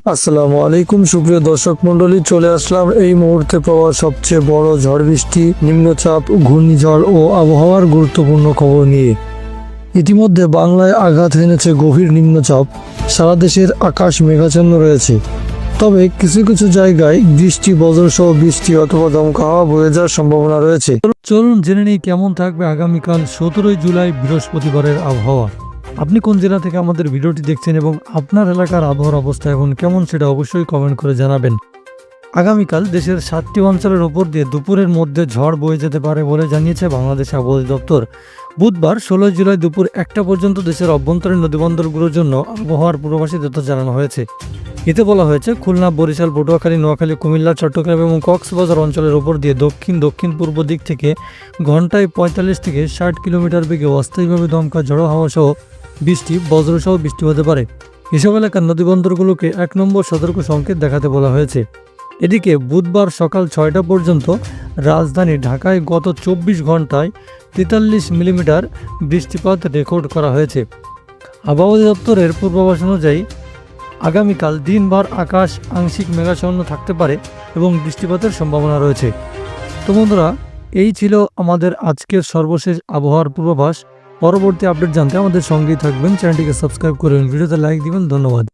আসসালামু আলাইকুম সুপ্রিয় দর্শক মন্ডলী, চলে আসলাম এই মুহূর্তে পাওয়া সবচেয়ে বড় ঝড় বৃষ্টি, নিম্নচাপ, ঘূর্ণিঝড় ও আবহাওয়ার গুরুত্বপূর্ণ খবর নিয়ে। ইতিমধ্যে বাংলায় আঘাত এনেছে গভীর নিম্নচাপ। সারা দেশের আকাশ মেঘাচ্ছন্ন রয়েছে, তবে কিছু কিছু জায়গায় বৃষ্টি, বজ্রসহ বৃষ্টি অথবা দমকা হাওয়া বয়ে যাওয়ার সম্ভাবনা রয়েছে। চলুন জেনে নিই কেমন থাকবে আগামীকাল 17 জুলাই বৃহস্পতিবারের আবহাওয়া। আপনি কোন জেলা থেকে আমাদের ভিডিওটি দেখছেন এবং আপনার এলাকার আবহাওয়ার অবস্থা এখন কেমন সেটা অবশ্যই কমেন্ট করে জানাবেন। আগামীকাল দেশের 7টি অঞ্চলের ওপর দিয়ে দুপুরের মধ্যে ঝড় বয়ে যেতে পারে বলে জানিয়েছে বাংলাদেশ আবহাওয়া দপ্তর। বুধবার 16 জুলাই দুপুর 1টা পর্যন্ত দেশের অভ্যন্তরীণ নদীবন্দরগুলোর জন্য আবহাওয়ার পূর্বাভাসে তথ্য জানানো হয়েছে। এতে বলা হয়েছে, খুলনা, বরিশাল, পটুয়াখালী, নোয়াখালী, কুমিল্লা, চট্টগ্রাম এবং কক্সবাজার অঞ্চলের ওপর দিয়ে দক্ষিণ পূর্ব দিক থেকে ঘন্টায় 45 থেকে 60 কিলোমিটার বেগে অস্থায়ীভাবে দমকা ঝড়ো হাওয়া সহ বৃষ্টি, বজ্রসহ বৃষ্টি হতে পারে। এসব এলাকার নদীবন্দরগুলোকে 1 নম্বর সতর্ক সংকেত দেখাতে বলা হয়েছে। এদিকে বুধবার সকাল 6টা পর্যন্ত রাজধানী ঢাকায় গত 24 ঘন্টায় 43 মিলিমিটার বৃষ্টিপাত রেকর্ড করা হয়েছে। আবহাওয়া দপ্তরের পূর্বাভাস অনুযায়ী আগামীকাল দিনভর আকাশ আংশিক মেঘাচ্ছন্ন থাকতে পারে এবং বৃষ্টিপাতের সম্ভাবনা রয়েছে। তো বন্ধুরা, এই ছিল আমাদের আজকের সর্বশেষ আবহাওয়ার পূর্বাভাস। পরবর্তী আপডেট জানতে আমাদের সঙ্গেই থাকবেন, চ্যানেলটিকে সাবস্ক্রাইব করবেন, ভিডিওতে লাইক দিবেন। ধন্যবাদ।